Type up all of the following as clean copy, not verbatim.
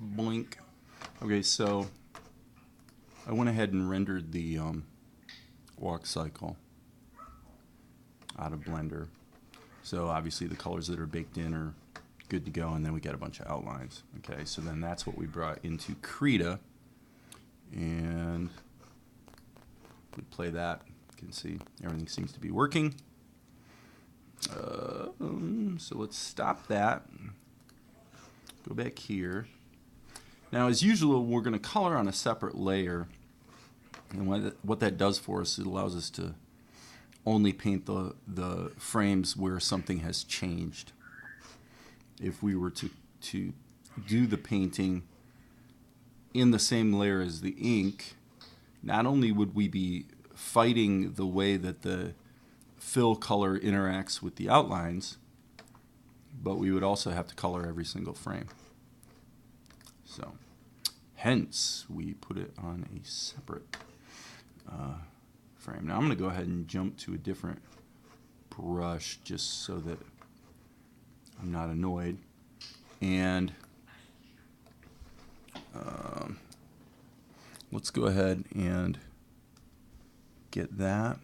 Blink. Okay, so I went ahead and rendered the walk cycle out of Blender. So obviously the colors that are baked in are good to go, and then we got a bunch of outlines. Okay, so then that's what we brought into Krita, and we play that. You can see everything seems to be working. So let's stop that. Go back here. Now, as usual, we're going to color on a separate layer, and what that does for us, it allows us to only paint the frames where something has changed. If we were to do the painting in the same layer as the ink, not only would we be fighting the way that the fill color interacts with the outlines, but we would also have to color every single frame. So, hence, we put it on a separate frame. Now, I'm going to go ahead and jump to a different brush just so that I'm not annoyed. And let's go ahead and get that.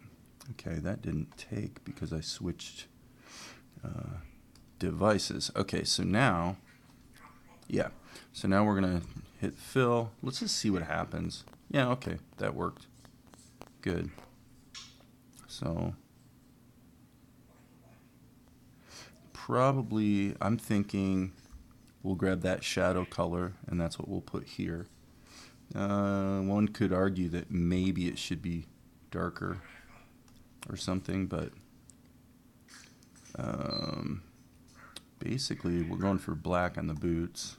Okay, that didn't take because I switched devices. Okay, so now, yeah. So now we're going to hit fill. Let's just see what happens. Yeah, okay, that worked. Good. So probably, I'm thinking we'll grab that shadow color, and that's what we'll put here. One could argue that maybe it should be darker or something, but basically we're going for black on the boots.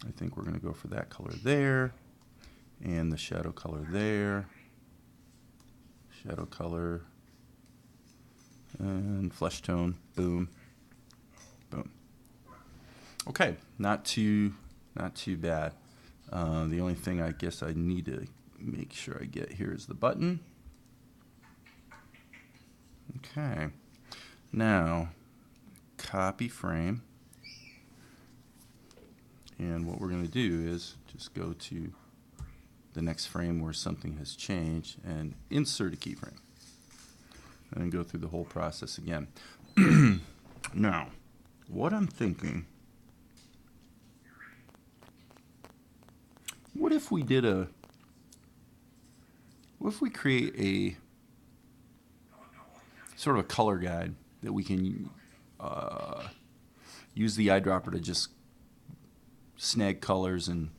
I think we're going to go for that color there, and the shadow color there, shadow color, and flesh tone. Boom, boom. Okay, not too bad. The only thing I guess I need to make sure I get here is the button. Okay, now copy frame, and what we're going to do is just go to the next frame where something has changed and insert a keyframe, and then go through the whole process again. Now, what I'm thinking, what if we create a sort of a color guide that we can use the eyedropper to just snag colors and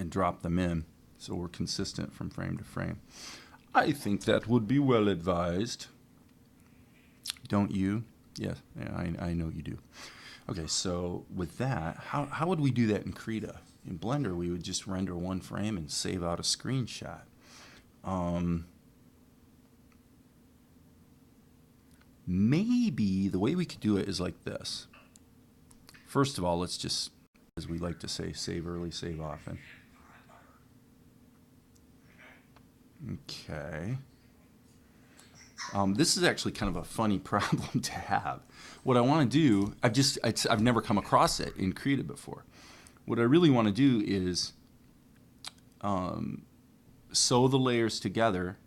drop them in so we're consistent from frame to frame. I think that would be well advised. Don't you? Yes, yeah, I know you do. Okay, so with that, how would we do that in Krita? In Blender, we would just render one frame and save out a screenshot. Maybe the way we could do it is like this. First of all, let's just, as we like to say, save early, save often. Okay. This is actually kind of a funny problem to have. What I want to do, I've never come across it in Krita before. What I really want to do is sew the layers together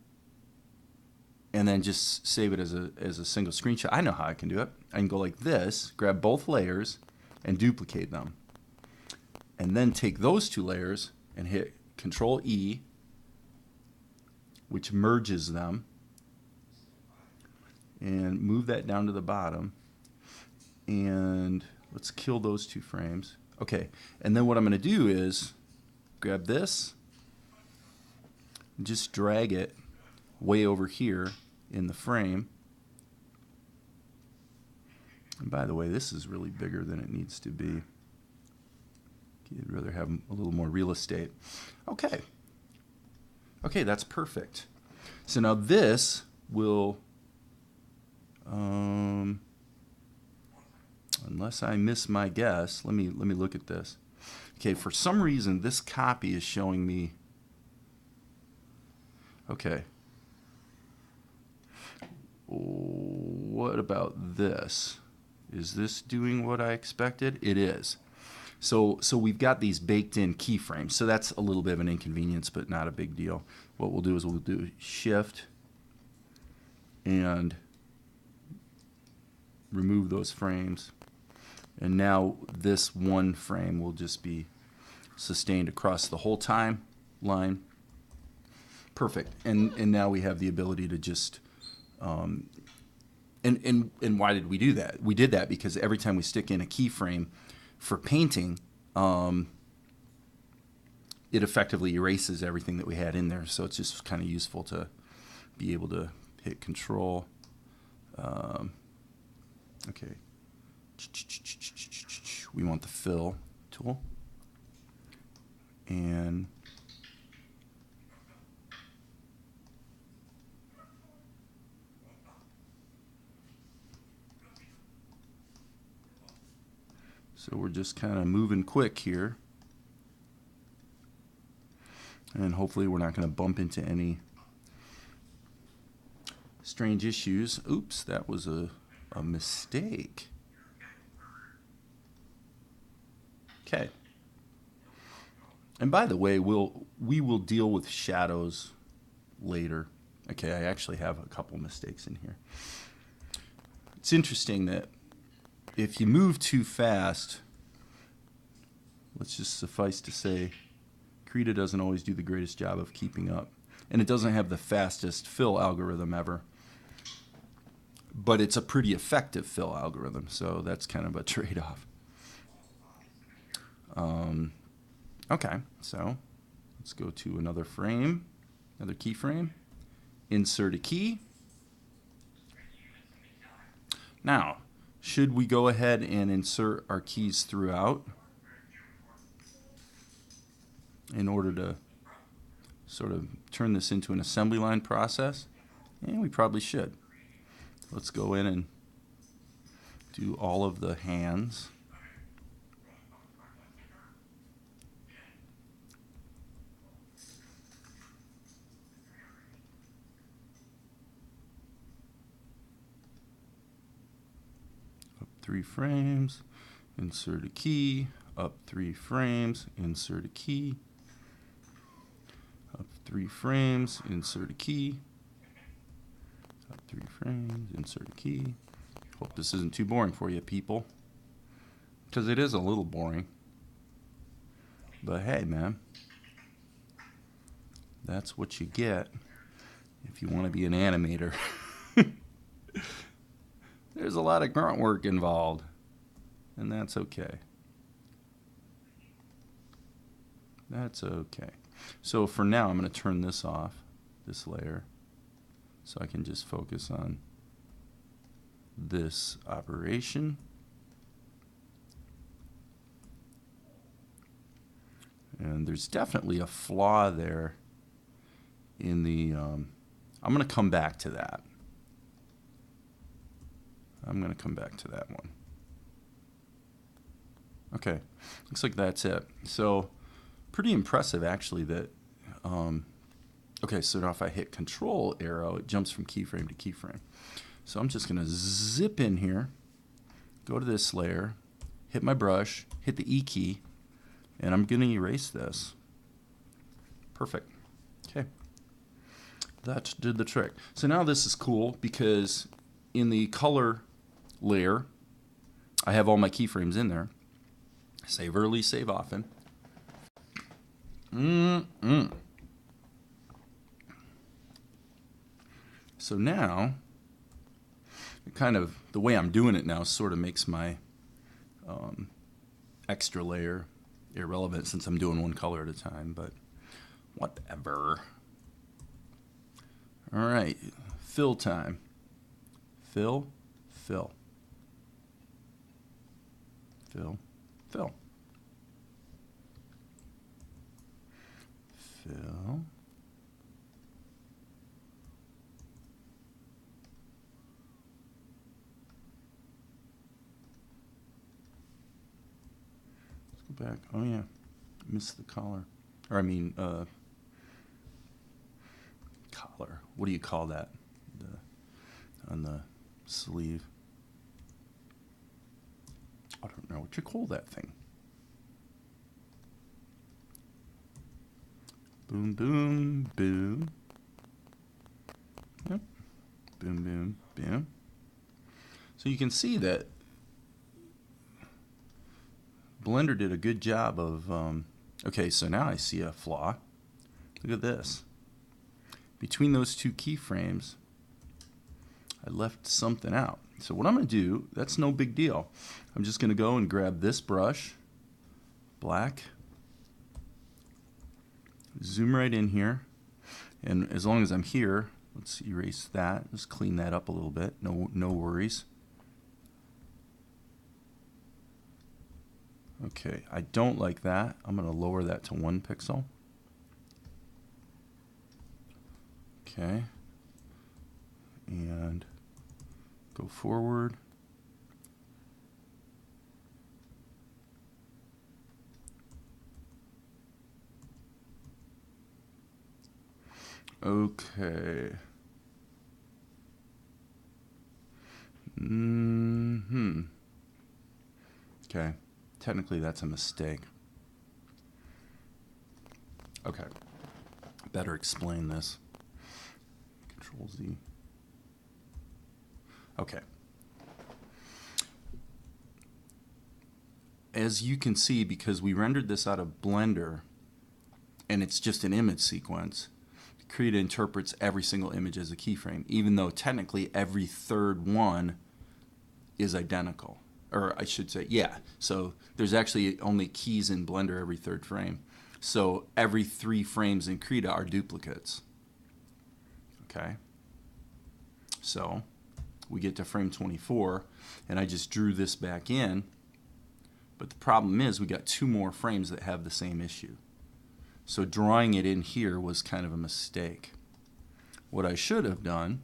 and then just save it as a single screenshot. I know how I can do it. I can go like this, grab both layers and duplicate them. And then take those two layers and hit Control E, which merges them, and move that down to the bottom. And let's kill those two frames. Okay, and then what I'm going to do is grab this, and just drag it way over here in the frame. And by the way, this is really bigger than it needs to be. You'd rather have a little more real estate. Okay. Okay, that's perfect. So now this will, unless I miss my guess, let me look at this. Okay, for some reason this copy is showing me. Okay. What about this? Is this doing what I expected? It is. So we've got these baked in keyframes. So that's a little bit of an inconvenience, but not a big deal. What we'll do is we'll do Shift and remove those frames. And now this one frame will just be sustained across the whole timeline. Perfect. And now we have the ability to just and why did we do that? We did that because every time we stick in a keyframe for painting, it effectively erases everything that we had in there. So it's just kind of useful to be able to hit Control. Okay. We want the fill tool. And so we're just kind of moving quick here. And hopefully we're not going to bump into any strange issues. Oops, that was a mistake. Okay. And by the way, we will deal with shadows later. Okay, I actually have a couple mistakes in here. It's interesting that if you move too fast, let's just suffice to say, Krita doesn't always do the greatest job of keeping up. And it doesn't have the fastest fill algorithm ever. But it's a pretty effective fill algorithm, so that's kind of a trade-off. Okay, so let's go to another frame, another keyframe. Insert a key. Now, should we go ahead and insert our keys throughout in order to sort of turn this into an assembly line process? And we probably should. Let's go in and do all of the hands. Up 3 frames, insert a key, up 3 frames, insert a key, up 3 frames, insert a key, up 3 frames, insert a key. Hope this isn't too boring for you people, because it is a little boring. But hey, man, that's what you get if you want to be an animator. There's a lot of grunt work involved, and that's okay. That's okay. So for now, I'm going to turn this off, this layer, so I can just focus on this operation. And there's definitely a flaw there in the, I'm going to come back to that. I'm going to come back to that one. Okay, looks like that's it. So pretty impressive actually that, okay, so now if I hit Control arrow, it jumps from keyframe to keyframe. So I'm just going to zip in here, go to this layer, hit my brush, hit the E key, and I'm going to erase this. Perfect. Okay. That did the trick. So now this is cool because in the color layer, I have all my keyframes in there. Save early, save often. So now, kind of the way I'm doing it now sort of makes my extra layer irrelevant since I'm doing one color at a time, but whatever. All right, fill time. Fill, fill. Fill, fill. Fill. Let's go back. Oh yeah, missed the collar. Or I mean, collar. What do you call that? On the sleeve. I don't know what you call that thing. Boom, boom, boom. Yep. Boom, boom, boom. So you can see that Blender did a good job of, okay, so now I see a flaw. Look at this. Between those two keyframes, I left something out. So what I'm going to do, that's no big deal. I'm just going to go and grab this brush, black, zoom right in here, and as long as I'm here, let's erase that. Just clean that up a little bit. No worries. Okay, I don't like that. I'm going to lower that to 1 pixel. Okay, and go forward. Okay. Okay. Technically, that's a mistake. Okay. Better explain this. Control Z. Okay. As you can see, because we rendered this out of Blender, and it's just an image sequence, Krita interprets every single image as a keyframe, even though technically every third one is identical. Or I should say, yeah. So there's actually only keys in Blender every third frame. So every 3 frames in Krita are duplicates. Okay. So we get to frame 24, and I just drew this back in. But the problem is we got 2 more frames that have the same issue. So drawing it in here was kind of a mistake. What I should have done,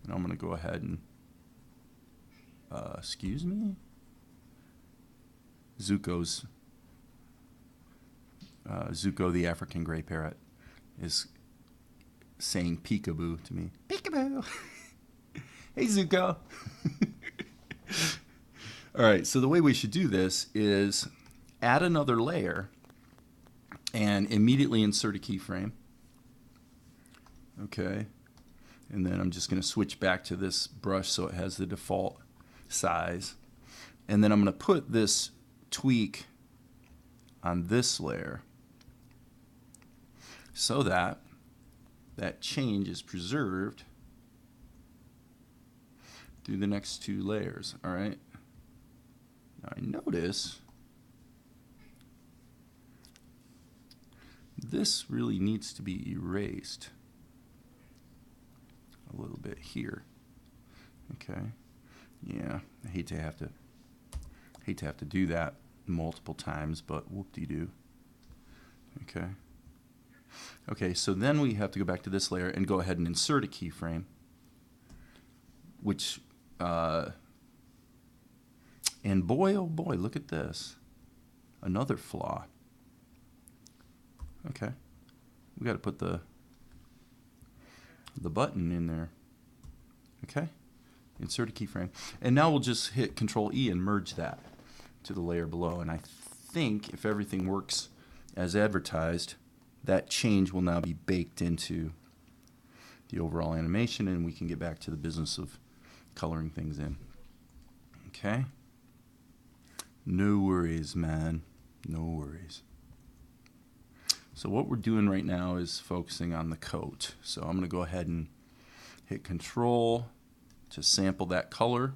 and I'm going to go ahead and excuse me? Zuko the African gray parrot is saying peekaboo to me. Peekaboo! Hey, Zuko! All right, so the way we should do this is add another layer and immediately insert a keyframe. Okay, and then I'm just going to switch back to this brush so it has the default size, and then I'm going to put this tweak on this layer so that that change is preserved through the next 2 layers. All right, now I notice this really needs to be erased a little bit here. Okay. Yeah, I hate to have to do that multiple times, but whoop-de-doo. Okay. Okay, so then we have to go back to this layer and go ahead and insert a keyframe, which, and boy, oh boy, look at this. Another flaw. Okay. We got to put the button in there. Okay. Insert a keyframe. And now we'll just hit Control E and merge that to the layer below. And I think if everything works as advertised, that change will now be baked into the overall animation, and we can get back to the business of coloring things in. Okay? No worries, man. No worries. So what we're doing right now is focusing on the coat. So I'm going to go ahead and hit Control to sample that color,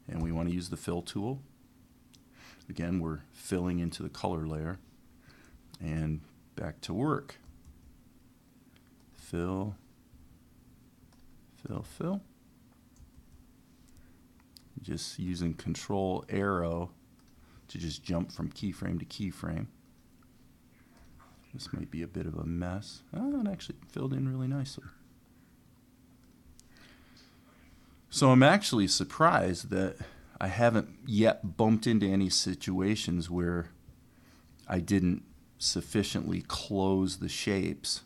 and we want to use the fill tool. Again, we're filling into the color layer, and back to work. Fill, fill, fill. Just using Control arrow to just jump from keyframe to keyframe. This might be a bit of a mess. Oh, it actually filled in really nicely. So I'm actually surprised that I haven't yet bumped into any situations where I didn't sufficiently close the shapes.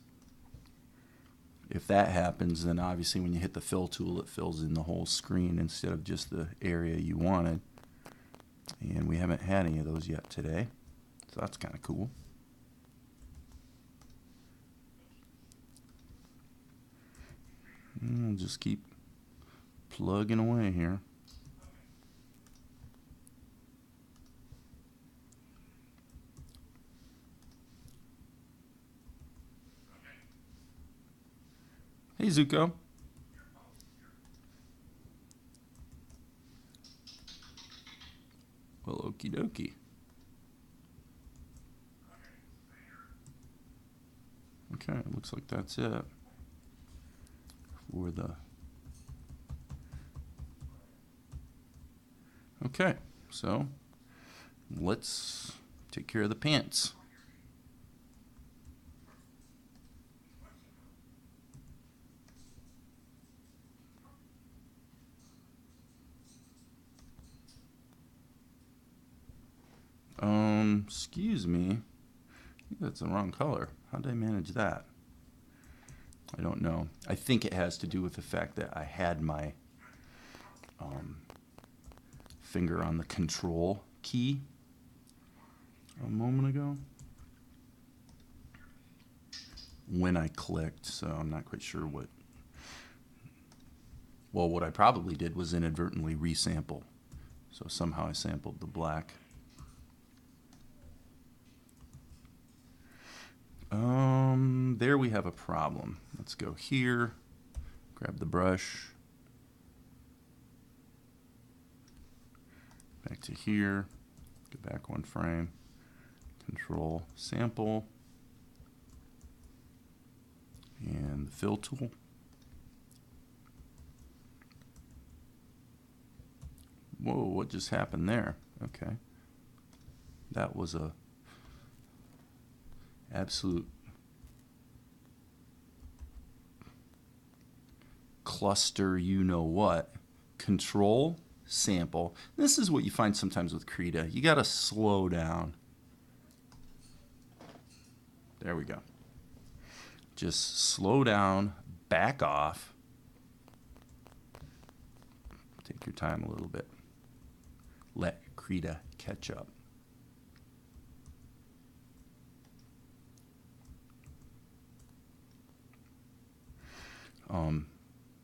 If that happens, then obviously when you hit the fill tool, it fills in the whole screen instead of just the area you wanted. And we haven't had any of those yet today, so that's kind of cool. And we'll just keep plugging away here. Hey, Zuko. Well, okie dokie. Okay, it looks like that's it for the... Okay, so let's take care of the pants. Excuse me. I think that's the wrong color. How did I manage that? I don't know. I think it has to do with the fact that I had my finger on the control key a moment ago when I clicked, so I'm not quite sure what. Well, what I probably did was inadvertently resample. So somehow I sampled the black. There we have a problem. Let's go here, grab the brush, back to here, go back one frame, control sample, and the fill tool. Whoa, what just happened there? Okay. That was a absolute cluster, you know what. Control, sample. This is what you find sometimes with Krita. You gotta slow down. There we go. Just slow down, back off. Take your time a little bit. Let Krita catch up.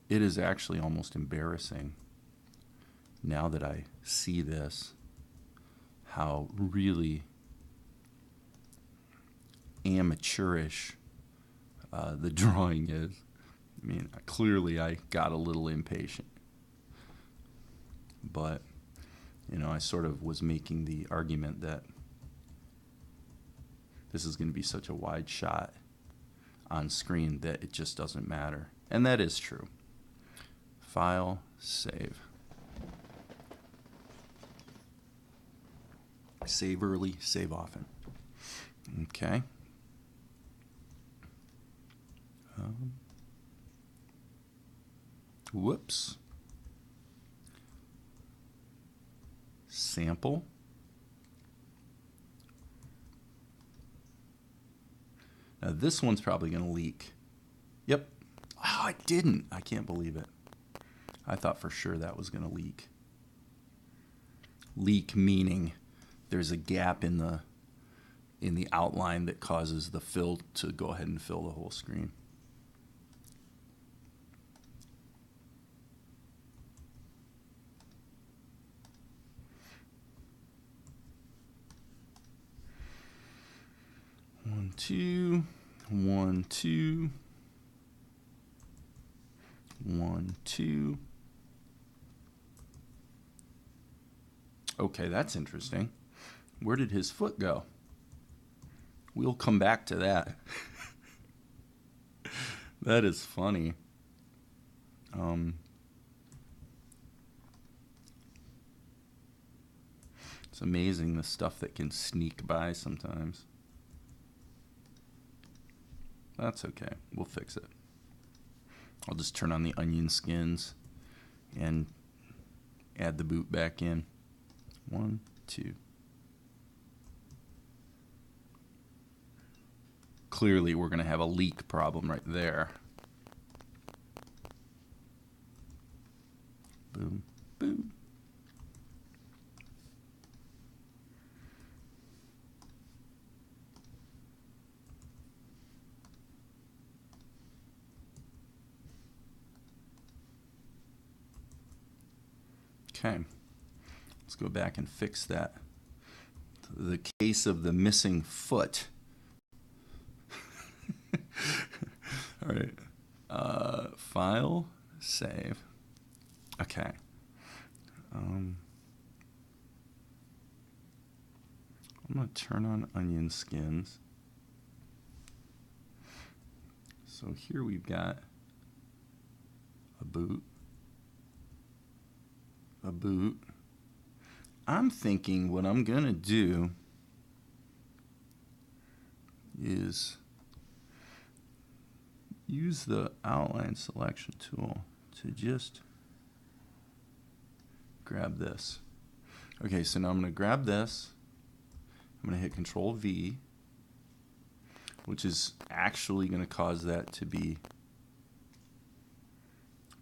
It is actually almost embarrassing now that I see this, how really amateurish the drawing is. I mean, clearly I got a little impatient. But, you know, I sort of was making the argument that this is going to be such a wide shot on screen that it just doesn't matter. And that is true. File, save. Save early, save often. Okay. Whoops. Sample. Now this one's probably going to leak. Yep. Oh, it didn't. I can't believe it. I thought for sure that was going to leak. Leak meaning there's a gap in the outline that causes the fill to go ahead and fill the whole screen. One, two, 1, 2, 1, 2. Okay, that's interesting. Where did his foot go? We'll come back to that. That is funny. It's amazing the stuff that can sneak by sometimes. That's okay. We'll fix it. I'll just turn on the onion skins and add the boot back in. 1, 2. Clearly, we're going to have a leak problem right there. Boom, boom. Okay, let's go back and fix that. The case of the missing foot. All right, file, save. Okay. I'm going to turn on onion skins. So here we've got a boot. I'm thinking what I'm going to do is use the outline selection tool to just grab this. Okay, so now I'm going to grab this. I'm going to hit Control V, which is actually going to cause that to be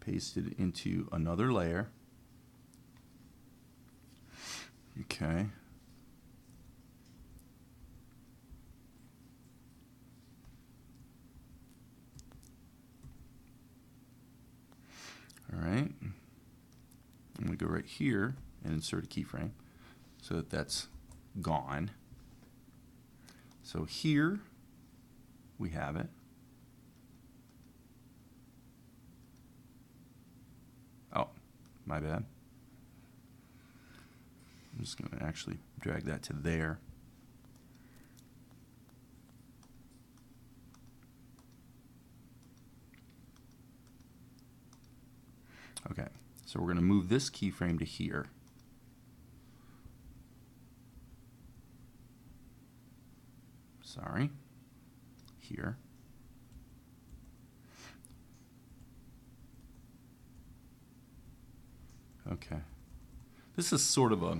pasted into another layer. Okay. All right. I'm going to go right here and insert a keyframe so that that's gone. So here we have it. Oh, my bad. I'm just going to actually drag that to there. Okay, so we're going to move this keyframe to here. Sorry, here. Okay, this is sort of a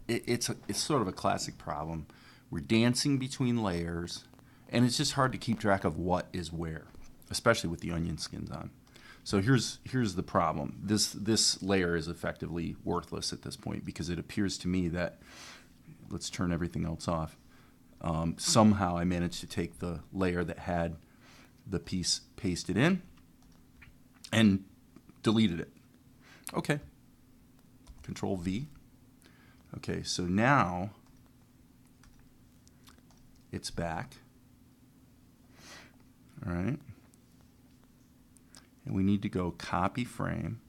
it's sort of a classic problem. We're dancing between layers, and it's just hard to keep track of what is where, especially with the onion skins on. So here's the problem. This layer is effectively worthless at this point because it appears to me that, let's turn everything else off. Somehow I managed to take the layer that had the piece pasted in and deleted it. Okay. Control V. Okay, so now it's back. All right. And we need to go copy frame.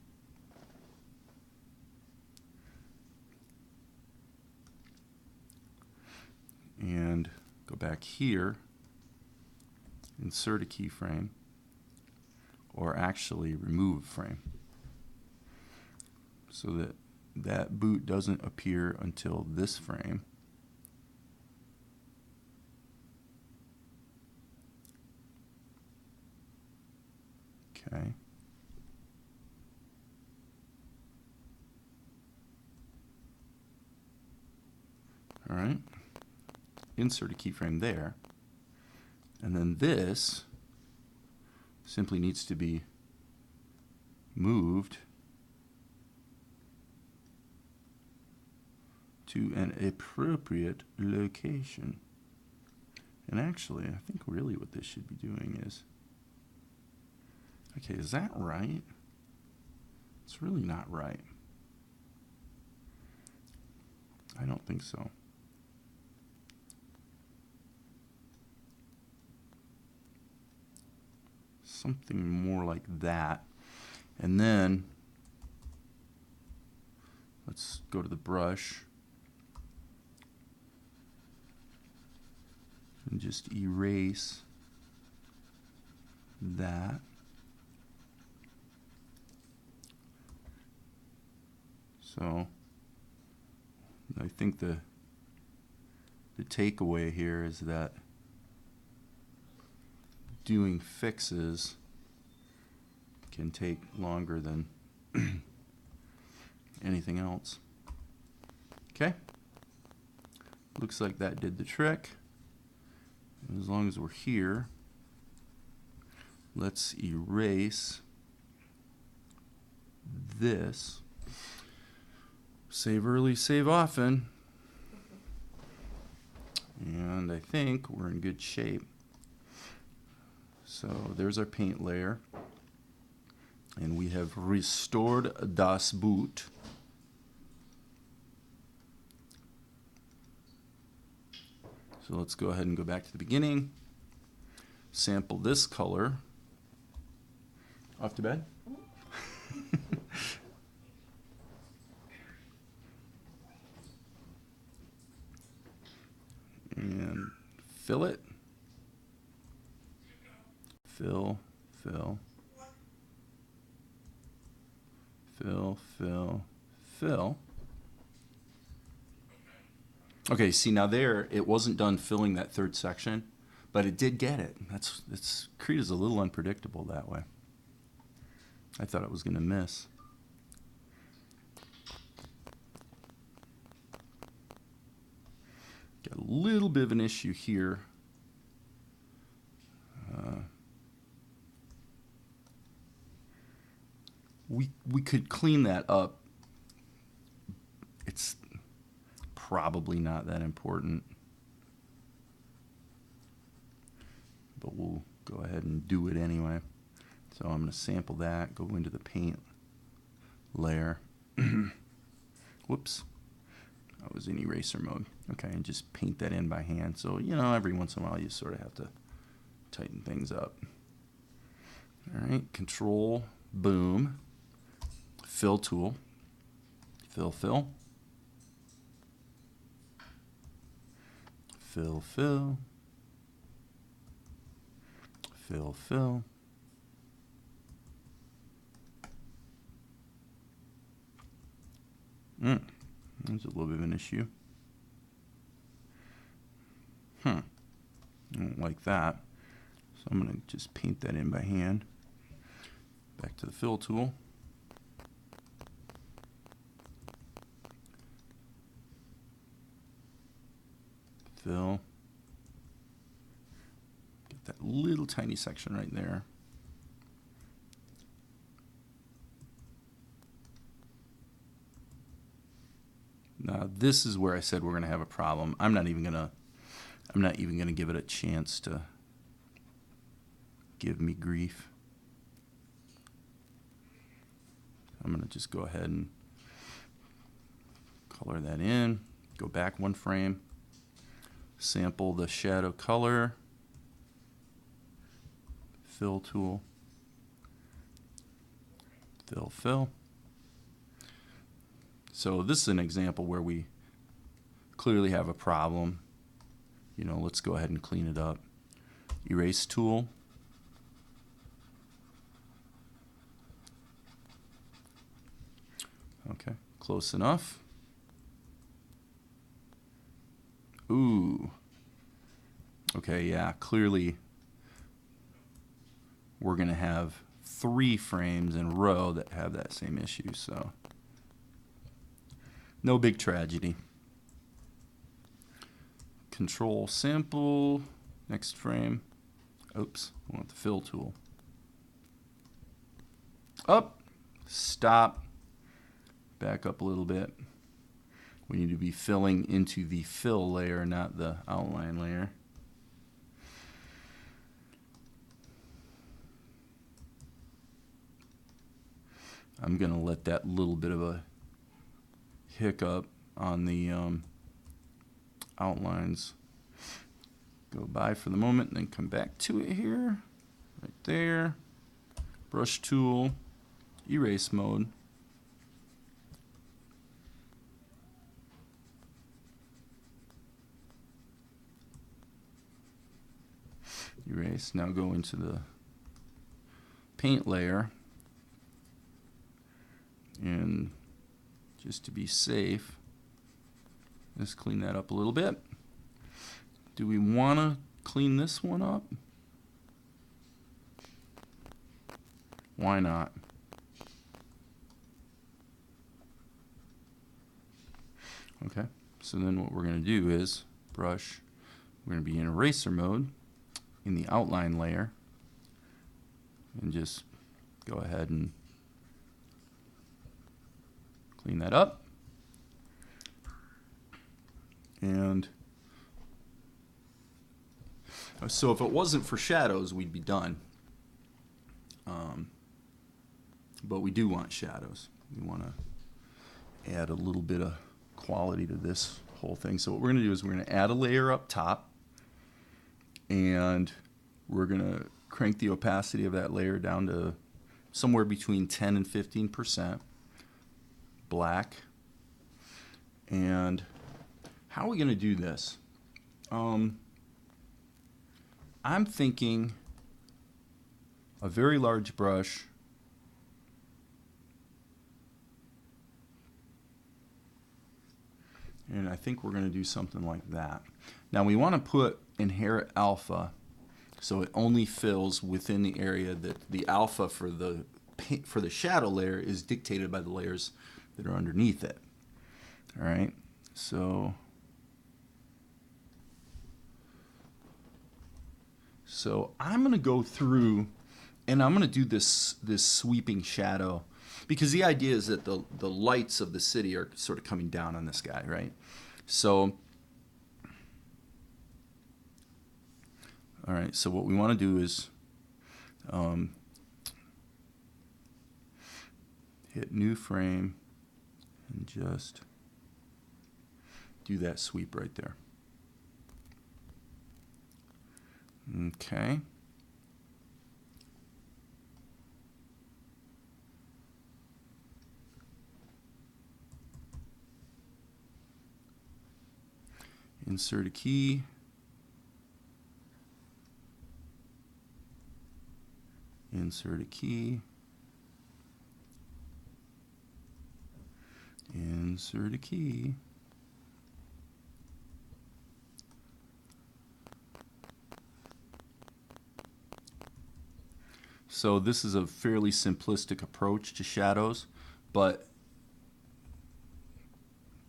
And go back here, insert a keyframe, or actually remove a frame so that that boot doesn't appear until this frame. Okay. All right. Insert a keyframe there. And then this simply needs to be moved to an appropriate location. And actually, I think really what this should be doing is, okay, is that right? It's really not right. I don't think so. Something more like that. And then let's go to the brush and just erase that. So I think the takeaway here is that doing fixes can take longer than anything else. Okay, looks like that did the trick. And as long as we're here, let's erase this. Save early, save often. And I think we're in good shape. So there's our paint layer. And we have restored das Boot. So let's go ahead and go back to the beginning. Sample this color. Off to bed? And fill it. Fill, fill. Fill, fill, fill. Okay, see now there, it wasn't done filling that third section, but it did get it. Krita's a little unpredictable that way. I thought it was going to miss. Got a little bit of an issue here. We could clean that up. It's probably not that important, but we'll go ahead and do it anyway. So I'm going to sample that, go into the paint layer. Whoops, I was in eraser mode. Okay, and just paint that in by hand. So, you know, every once in a while you sort of have to tighten things up. All right, control, boom, fill tool, fill, fill, fill, fill, fill, fill. There's a little bit of an issue. I don't like that. So I'm going to just paint that in by hand. Back to the fill tool. Fill. Get that little tiny section right there. Now this is where I said we're going to have a problem. I'm not even going to give it a chance to give me grief. I'm going to just go ahead and color that in. Go back one frame. Sample the shadow color. Fill tool. Fill, fill. So this is an example where we clearly have a problem. You know, let's go ahead and clean it up. Erase tool. Okay, close enough. Ooh. Okay, yeah, clearly we're going to have 3 frames in a row that have that same issue, so no big tragedy. Control sample, next frame. Oops, I want the fill tool. Up, stop, back up a little bit. We need to be filling into the fill layer, not the outline layer. I'm going to let that little bit of a hiccup on the outlines go by for the moment, and then come back to it here, right there. Brush tool, erase mode. Erase. Now go into the paint layer, and just to be safe, let's clean that up a little bit. Do we want to clean this one up? Why not? Okay, so then what we're going to do is brush. We're going to be in eraser mode in the outline layer, and just go ahead and clean that up. And so if it wasn't for shadows, we'd be done. But we do want shadows. We want to add a little bit of quality to this whole thing. So what we're going to do is we're going to add a layer up top. And we're going to crank the opacity of that layer down to somewhere between 10 and 15%. Black. And how are we going to do this? I'm thinking a very large brush. And I think we're going to do something like that. Now we want to put inherit alpha so it only fills within the area that the alpha for the shadow layer is dictated by the layers that are underneath it. All right, so I'm going to go through and I'm going to do this sweeping shadow, because the idea is that the lights of the city are sort of coming down on this guy, right? So, all right, so what we want to do is hit new frame and just do that sweep right there. Okay. Insert a key. Insert a key. Insert a key. So this is a fairly simplistic approach to shadows, but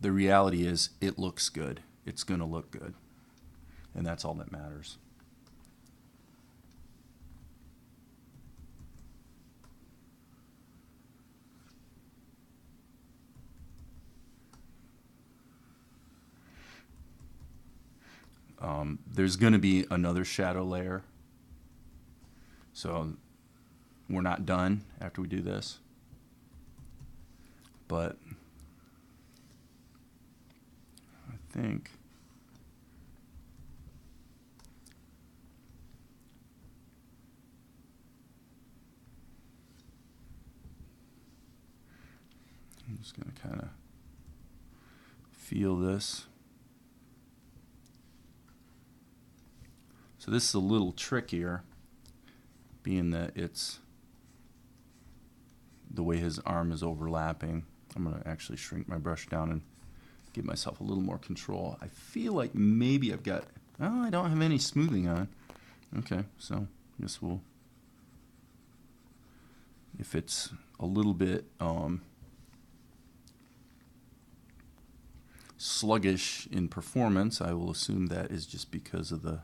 the reality is it looks good. It's going to look good, and that's all that matters. There's going to be another shadow layer, so we're not done after we do this, but I think I'm just going to kind of feel this. So this is a little trickier, being that it's the way his arm is overlapping. I'm going to actually shrink my brush down and give myself a little more control. I feel like maybe I've got, oh, I don't have any smoothing on. Okay, so I guess we'll, if it's a little bit sluggish in performance, I will assume that is just because of the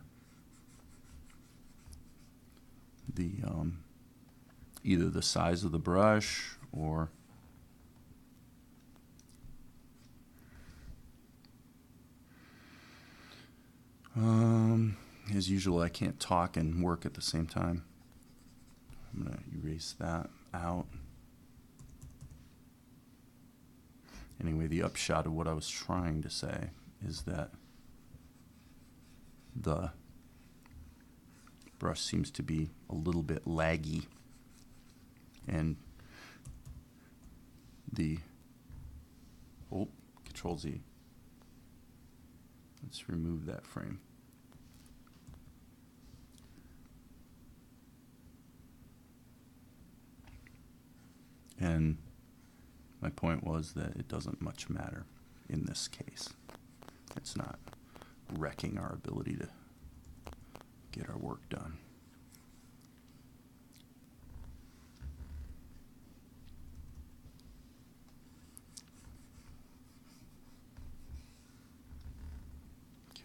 either the size of the brush or as usual, I can't talk and work at the same time. I'm going to erase that out. Anyway, the upshot of what I was trying to say is that the brush seems to be a little bit laggy, and the Control Z. Let's remove that frame. And my point was that it doesn't much matter in this case. It's not wrecking our ability to get our work done.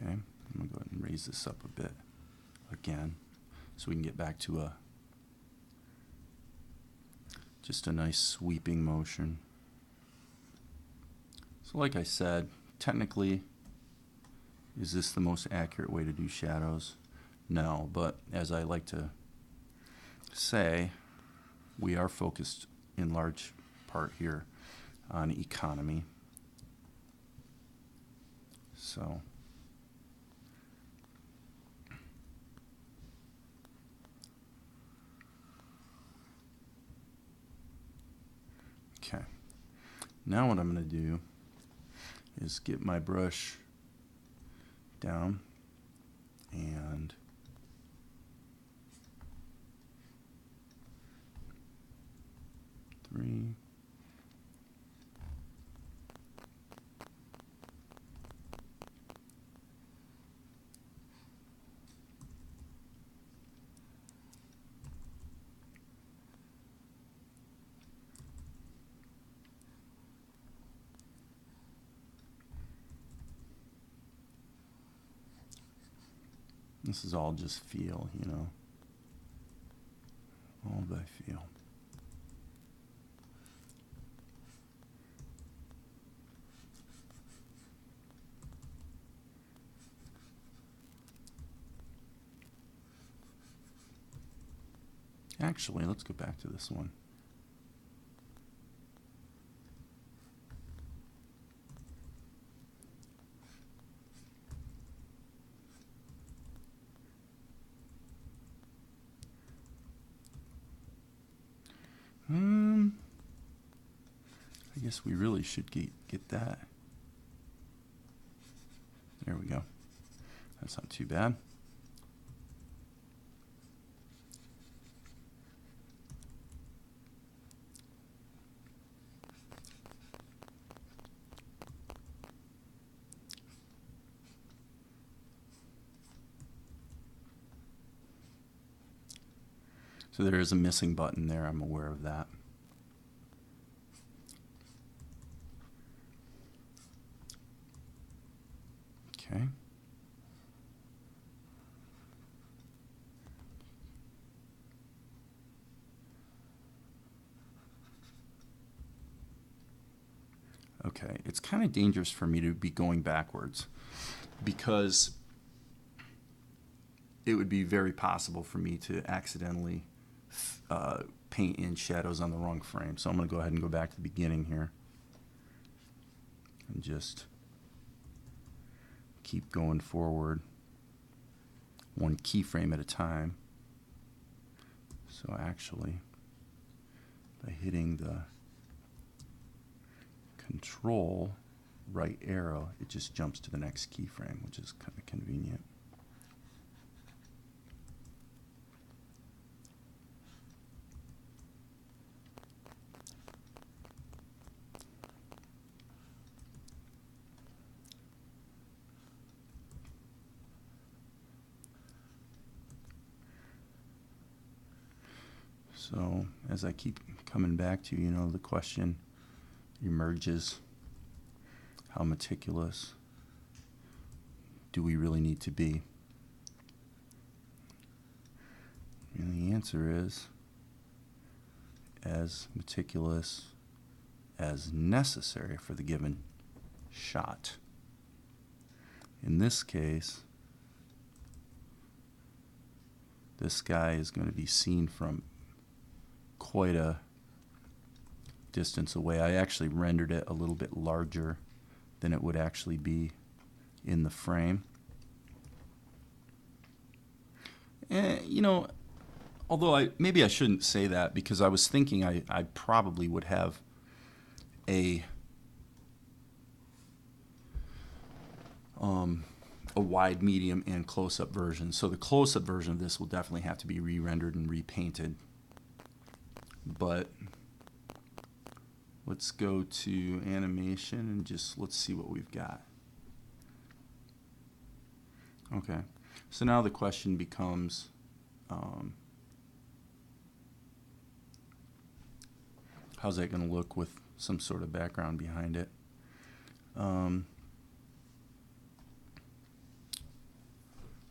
Okay, I'm going to go ahead and raise this up a bit again so we can get back to just a nice sweeping motion. So like I said, technically, is this the most accurate way to do shadows? No, but as I like to say, we are focused in large part here on economy. So Okay. Now what I'm going to do is get my brush down and three. This is all just feel, you know, all by feel. Actually, let's go back to this one. I guess we really should get that. There we go. That's not too bad. So there is a missing button there, I'm aware of that. Okay. Okay, it's kind of dangerous for me to be going backwards because it would be very possible for me to accidentally paint in shadows on the wrong frame. So I'm going to go ahead and go back to the beginning here and just keep going forward one keyframe at a time. So actually, by hitting the Control right arrow, it just jumps to the next keyframe, which is kind of convenient. So as I keep coming back to, you know, the question emerges, how meticulous do we really need to be? And the answer is as meticulous as necessary for the given shot. In this case, this guy is going to be seen from quite a distance away. I actually rendered it a little bit larger than it would actually be in the frame. And, you know, although maybe I shouldn't say that, because I was thinking I probably would have a wide, medium, and close-up version. So the close-up version of this will definitely have to be re-rendered and repainted. But let's go to animation and just let's see what we've got. Okay, so now the question becomes, how's that going to look with some sort of background behind it?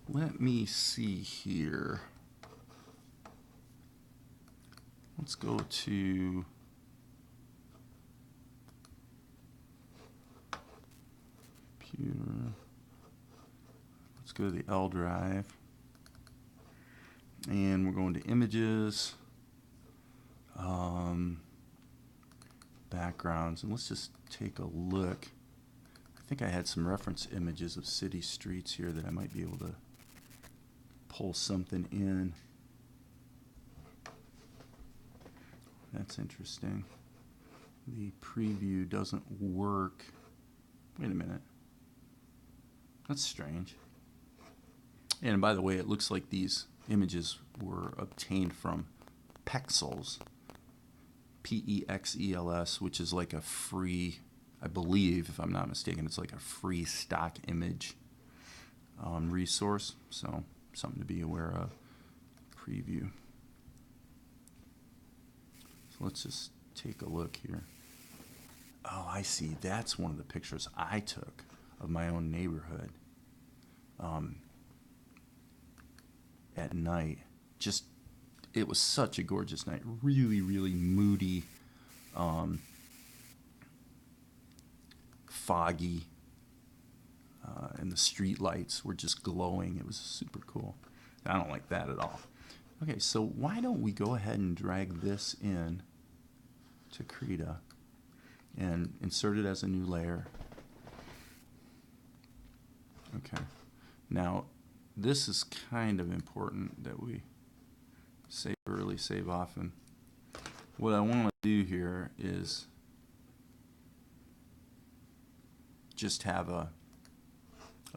Let me see here. Let's go to computer. Let's go to the L drive. And we're going to images, backgrounds, and let's just take a look. I think I had some reference images of city streets here that I might be able to pull something in. That's interesting. the preview doesn't work. Wait a minute. That's strange. And by the way, it looks like these images were obtained from Pexels, P-E-X-E-L-S, which is like a free, I believe, if I'm not mistaken, it's like a free stock image resource. So something to be aware of. Preview. So let's just take a look here. Oh, I see. That's one of the pictures I took of my own neighborhood at night. Just, it was such a gorgeous night. Really, really moody, foggy, and the street lights were just glowing. It was super cool. I don't like that at all. Okay, so why don't we go ahead and drag this in to Krita and insert it as a new layer. Okay, now this is kind of important that we save early, save often. What I want to do here is just have a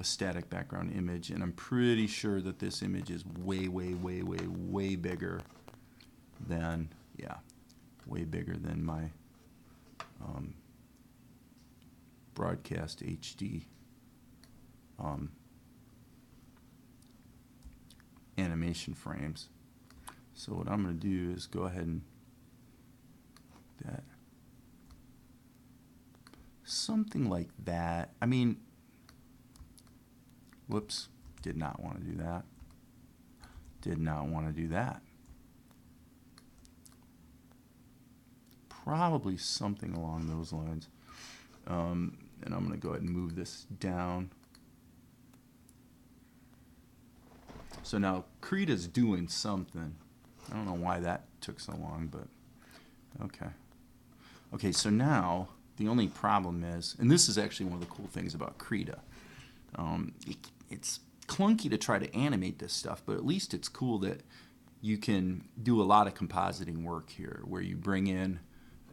static background image, and I'm pretty sure that this image is way, way, way, way, way bigger than, yeah, way bigger than my broadcast HD animation frames. So what I'm going to do is go ahead and that something like that. I mean, whoops, did not want to do that. Did not want to do that. Probably something along those lines. And I'm going to go ahead and move this down. So now Krita's doing something. I don't know why that took so long, but okay. Okay, so now the only problem is, and this is actually one of the cool things about Krita. It's clunky to try to animate this stuff, but at least it's cool that you can do a lot of compositing work here, where you bring in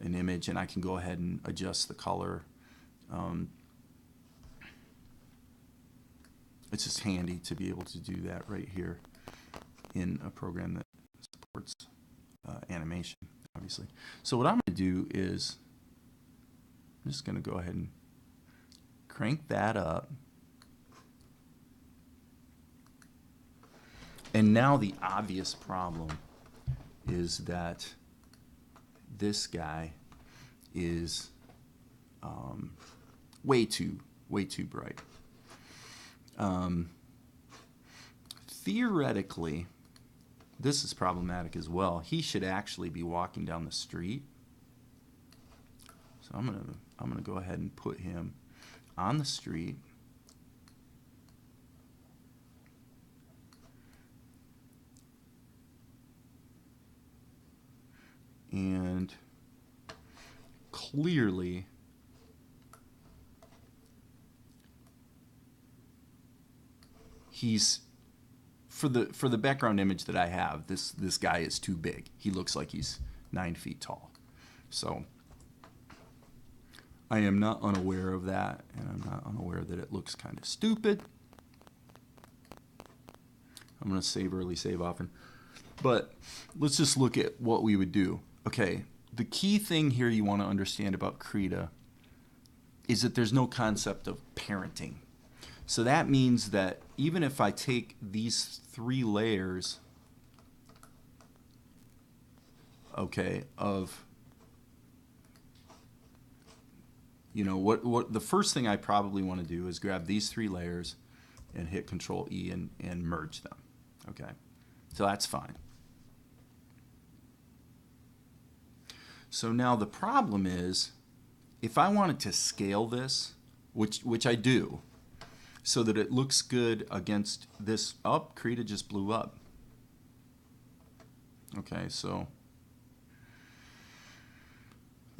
an image and I can go ahead and adjust the color. It's just handy to be able to do that right here in a program that supports animation, obviously. So what I'm going to do is I'm just going to go ahead and crank that up. And now the obvious problem is that this guy is way too bright. Theoretically, this is problematic as well. He should actually be walking down the street. So I'm gonna go ahead and put him on the street. And clearly he's for the background image that I have, this guy is too big. He looks like he's 9 feet tall. So I am not unaware of that, and I'm not unaware that it looks kind of stupid. I'm going to save early, save often. But let's just look at what we would do. Okay, the key thing here you want to understand about Krita is that there's no concept of parenting. So that means that even if I take these 3 layers, okay, of, you know, what the first thing I probably want to do is grab these 3 layers and hit Control E and merge them. Okay, so that's fine. So now the problem is, if I wanted to scale this, which I do, so that it looks good against this, Krita just blew up. Okay, so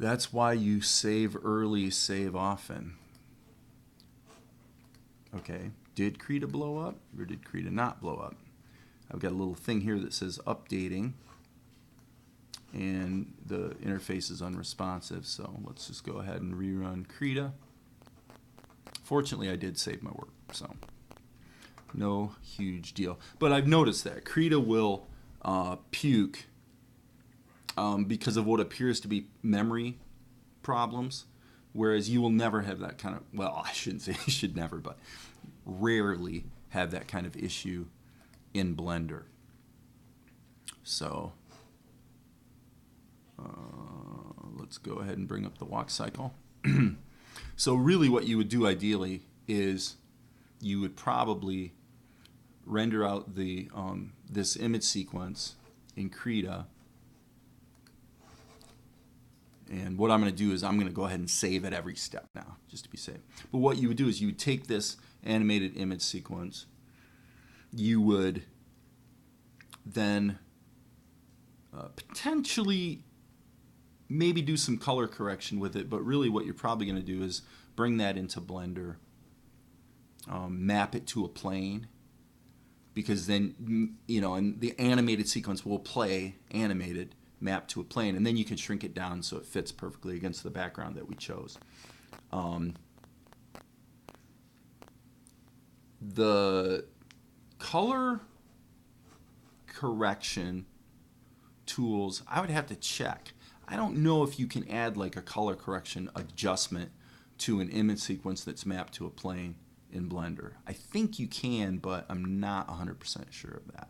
that's why you save early, save often. Okay, did Krita blow up or did Krita not blow up? I've got a little thing here that says updating. and the interface is unresponsive. So let's just go ahead and rerun Krita. Fortunately, I did save my work, so no huge deal. But I've noticed that Krita will puke because of what appears to be memory problems, whereas you will never have that kind of, well, I shouldn't say you should never, but rarely have that kind of issue in Blender. So let's go ahead and bring up the walk cycle. So really what you would do ideally is you would probably render out the this image sequence in Krita. And what I'm going to do is I'm going to go ahead and save at every step now, just to be safe. But what you would do is you would take this animated image sequence, you would then potentially maybe do some color correction with it, but really what you're probably going to do is bring that into Blender, map it to a plane, because then, you know, and the animated sequence will play animated, map to a plane, and then you can shrink it down so it fits perfectly against the background that we chose. The color correction tools, I would have to check. I don't know if you can add like a color correction adjustment to an image sequence that's mapped to a plane in Blender. I think you can, but I'm not 100% sure of that.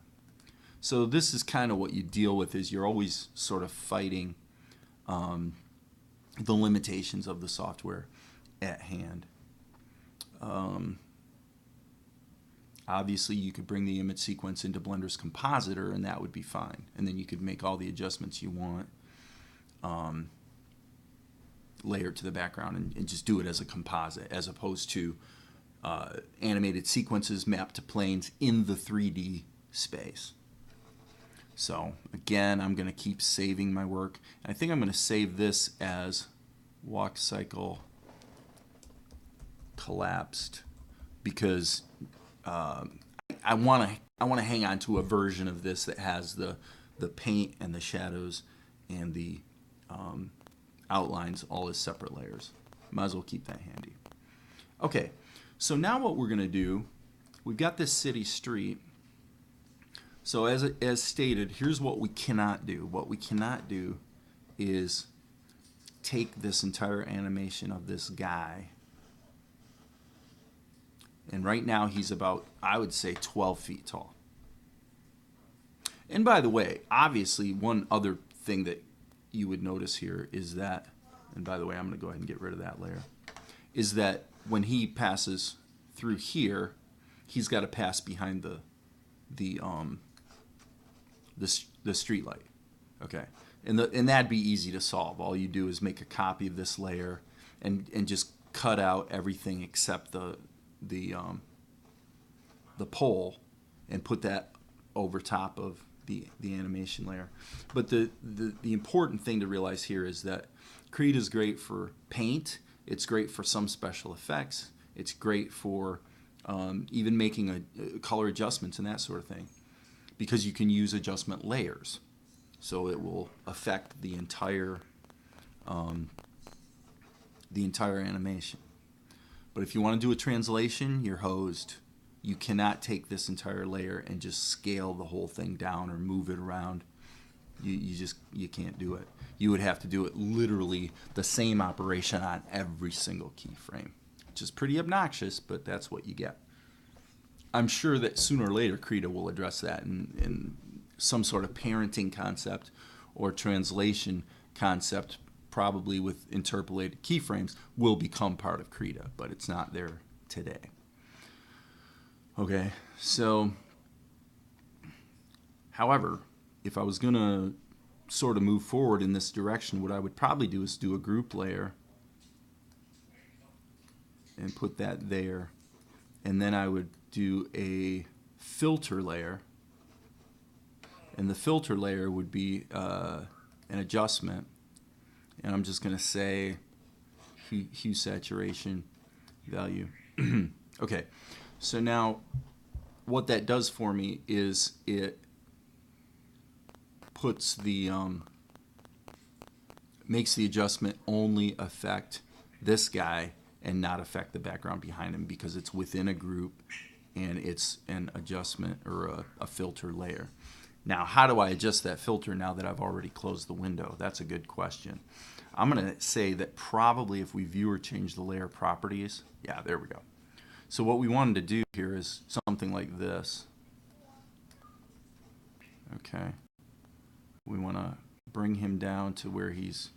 So this is kind of what you deal with, is you're always sort of fighting the limitations of the software at hand. Obviously, you could bring the image sequence into Blender's compositor, and that would be fine. And then you could make all the adjustments you want, layer it to the background, and just do it as a composite, as opposed to animated sequences mapped to planes in the 3D space. So again, I'm going to keep saving my work. I think I'm going to save this as walk cycle collapsed, because I want to hang on to a version of this that has the paint and the shadows and the outlines all as separate layers. Might as well keep that handy. Okay, so now what we're going to do, we've got this city street. So as stated, here's what we cannot do. What we cannot do is take this entire animation of this guy, and right now he's about, I would say, 12 feet tall. And by the way, obviously one other thing that you would notice here is that, and by the way, I'm going to go ahead and get rid of that layer, is that when he passes through here, he's got to pass behind the street light. Okay, and that'd be easy to solve. All you do is make a copy of this layer and just cut out everything except the pole and put that over top of the animation layer. But the important thing to realize here is that Krita is great for paint. It's great for some special effects. It's great for even making color adjustments and that sort of thing, because you can use adjustment layers, so it will affect the entire animation. But if you want to do a translation, you're hosed. You cannot take this entire layer and just scale the whole thing down or move it around. You can't do it. You would have to do it literally the same operation on every single keyframe, which is pretty obnoxious, but that's what you get. I'm sure that sooner or later Krita will address that in some sort of parenting concept or translation concept, probably with interpolated keyframes, will become part of Krita, but it's not there today. Okay, so, however, if I was going to sort of move forward in this direction, what I would probably do is do a group layer and put that there, and then I would do a filter layer, and the filter layer would be an adjustment, and I'm just going to say hue saturation value. Okay, so now what that does for me is it puts the makes the adjustment only affect this guy and not affect the background behind him because it's within a group and it's an adjustment or a filter layer. Now, how do I adjust that filter now that I've already closed the window? That's a good question. I'm going to say that probably if we view or change the layer properties, yeah, there we go. So what we wanted to do here is something like this. Okay. We want to bring him down to where he's,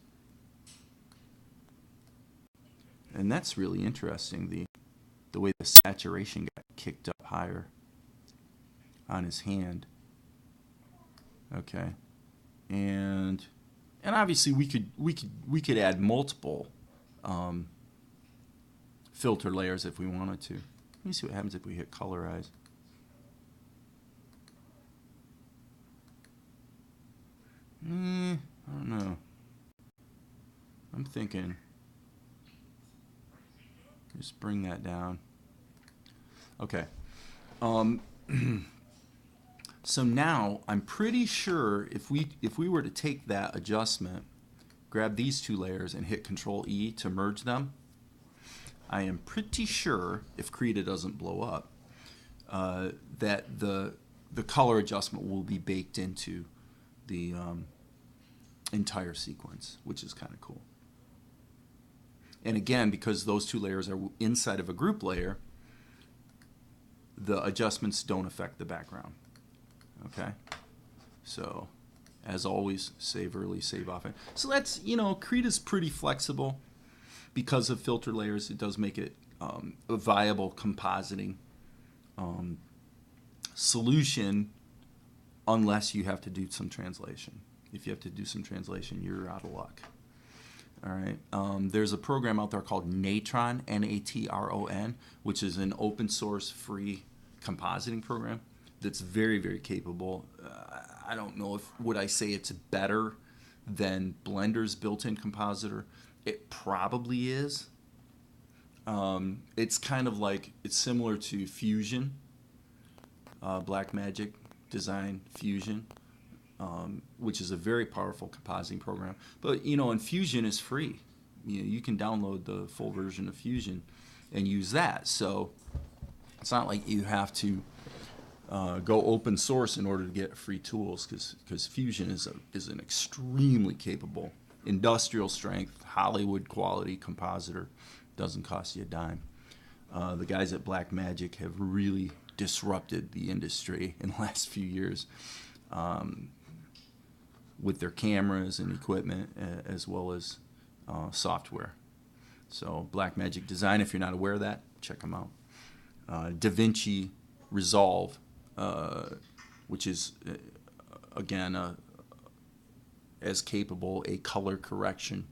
and that's really interesting, the way the saturation got kicked up higher on his hand. Okay. And obviously we could add multiple filter layers if we wanted to. Let me see what happens if we hit colorize. I don't know. I'm thinking just bring that down. Okay. So now I'm pretty sure if we were to take that adjustment, grab these two layers and hit Control E to merge them, I am pretty sure, if Krita doesn't blow up, that the color adjustment will be baked into the entire sequence, which is kind of cool. And again, because those two layers are inside of a group layer, the adjustments don't affect the background. Okay? So, as always, save early, save often. So that's, Krita's pretty flexible. Because of filter layers, it does make it a viable compositing solution unless you have to do some translation. If you have to do some translation, you're out of luck. All right. There's a program out there called Natron, N-A-T-R-O-N, which is an open source free compositing program that's very, very capable. I don't know would I say it's better than Blender's built-in compositor. It probably is. It's kind of like, it's similar to Fusion, Blackmagic Design Fusion, which is a very powerful compositing program. But, and Fusion is free. You can download the full version of Fusion and use that. So it's not like you have to go open source in order to get free tools, because Fusion is an extremely capable industrial strength, Hollywood quality compositor. Doesn't cost you a dime. The guys at Blackmagic have really disrupted the industry in the last few years with their cameras and equipment as well as software. So Blackmagic Design, if you're not aware of that, check them out. DaVinci Resolve, which is, again, as capable a color correction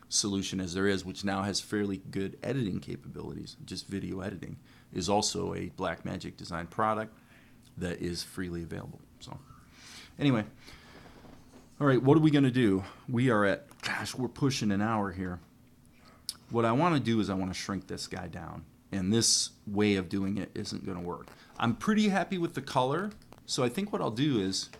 solution as there is, which now has fairly good editing capabilities, just video editing, is also a Blackmagic Design product that is freely available. So anyway, all right, what are we going to do? We are at, we're pushing an hour here. What I want to do is I want to shrink this guy down, and this way of doing it isn't going to work. I'm pretty happy with the color, so I think what I'll do is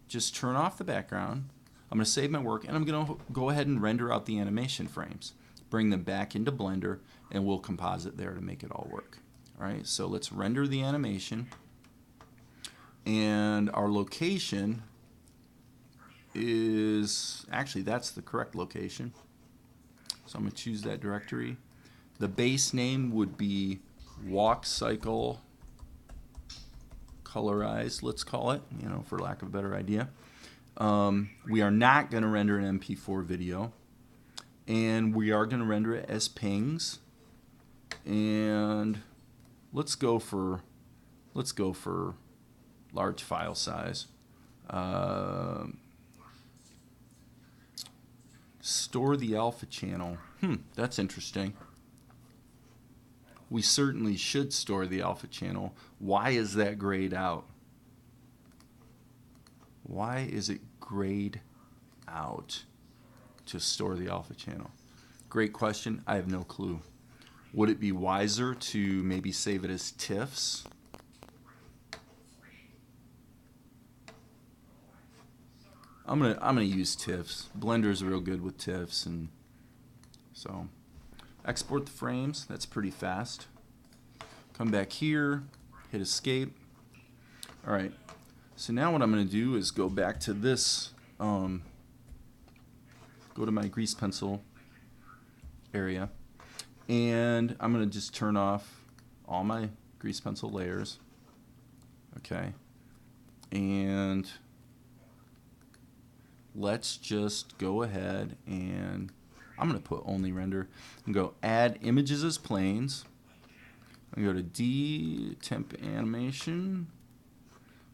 just turn off the background. I'm going to save my work, and I'm going to go ahead and render out the animation frames, bring them back into Blender, and we'll composite there to make it all work. All right, so let's render the animation, and our location is, actually that's the correct location, so I'm going to choose that directory. The base name would be walk cycle colorized, let's call it, for lack of a better idea. We are not going to render an MP4 video, and we are going to render it as pings. And let's go for large file size. Store the alpha channel. That's interesting. We certainly should store the alpha channel. Why is that grayed out? Why is it grayed out to store the alpha channel? Great question. I have no clue. Would it be wiser to maybe save it as TIFFs? I'm gonna use TIFFs. Blender's real good with TIFFs, and so export the frames. That's pretty fast. Come back here, hit escape. All right. So now what I'm gonna do is go back to this. Go to my grease pencil area, and I'm gonna just turn off all my grease pencil layers. Okay. And let's just go ahead and I'm going to put only render and go add images as planes. I'm going to go to D, temp animation,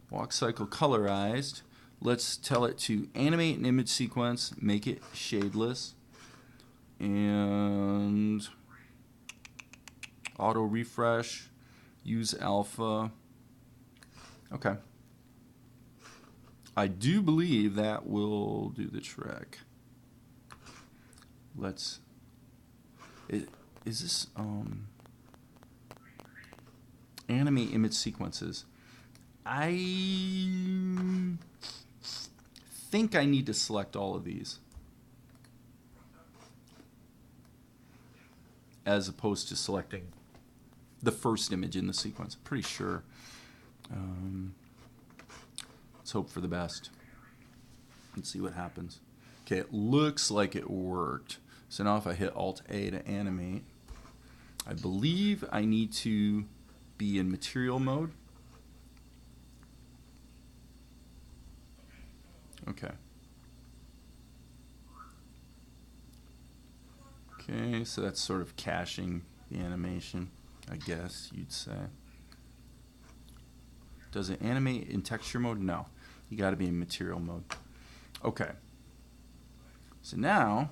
walk cycle colorized. Let's tell it to animate an image sequence, make it shadeless, and auto refresh, use alpha. Okay. I do believe that will do the trick. Let's. Is this animate image sequences? I think I need to select all of these as opposed to selecting the first image in the sequence. I'm pretty sure. Let's hope for the best. Let's see what happens. Okay, it looks like it worked. So now if I hit Alt-A to animate, I believe I need to be in material mode. Okay. Okay, so that's sort of caching the animation, I guess you'd say. Does it animate in texture mode? No. You got to be in material mode. Okay. So now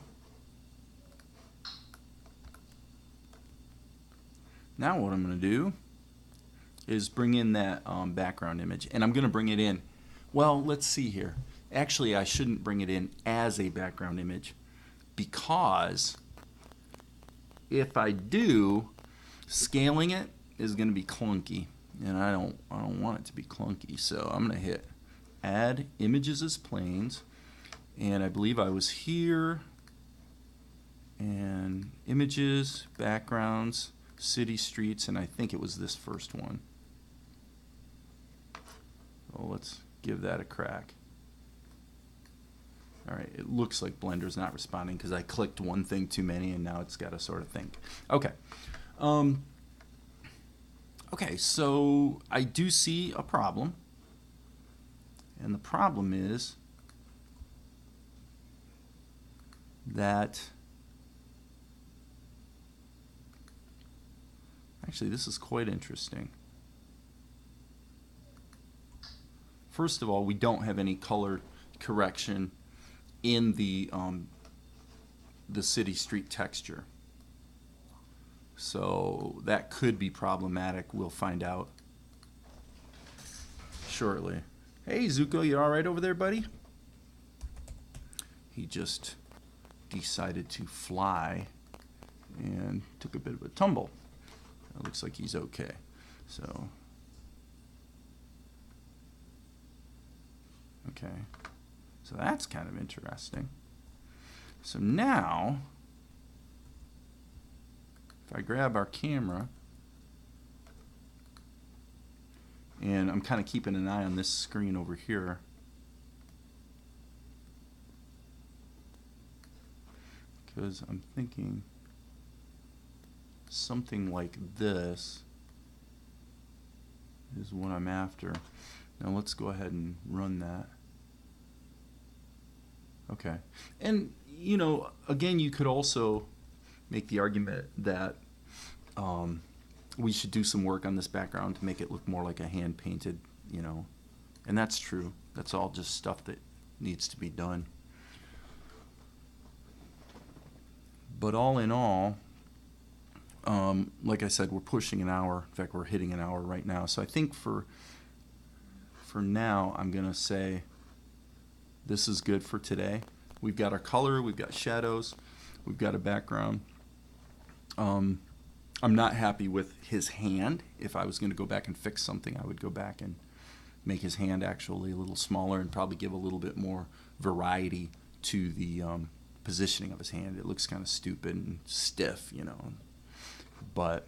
what I'm going to do is bring in that background image. And I'm going to bring it in. Well, let's see here. Actually, I shouldn't bring it in as a background image, because if I do, scaling it is going to be clunky. And I don't want it to be clunky. So I'm going to hit add images as planes. And I believe I was here. And images, backgrounds, city streets, and I think it was this first one. So let's give that a crack. All right, it looks like Blender's not responding because I clicked one thing too many and now it's got to sort of think. Okay. Okay, so I do see a problem. And the problem is that actually this is quite interesting. First of all, we don't have any color correction in the city street texture. So that could be problematic. We'll find out shortly. Hey, Zuko, you all right over there, buddy? He just decided to fly and took a bit of a tumble. It looks like he's okay. So, okay. So that's kind of interesting. So now, if I grab our camera, and I'm kind of keeping an eye on this screen over here, because I'm thinking something like this is what I'm after. Now let's go ahead and run that. Okay. And, you know, again, you could also make the argument that we should do some work on this background to make it look more like a hand-painted, you know. And that's true. That's all just stuff that needs to be done. But all in all, like I said, we're pushing an hour. In fact, we're hitting an hour right now. So I think for now, I'm going to say this is good for today. We've got our color, we've got shadows, we've got a background. I'm not happy with his hand. If I was going to go back and fix something, I would go back and make his hand actually a little smaller and probably give a little bit more variety to the positioning of his hand. It looks kind of stupid and stiff, you know. But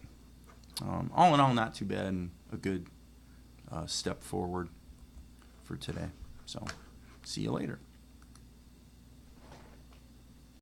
all in all, not too bad, and a good step forward for today. So see you later.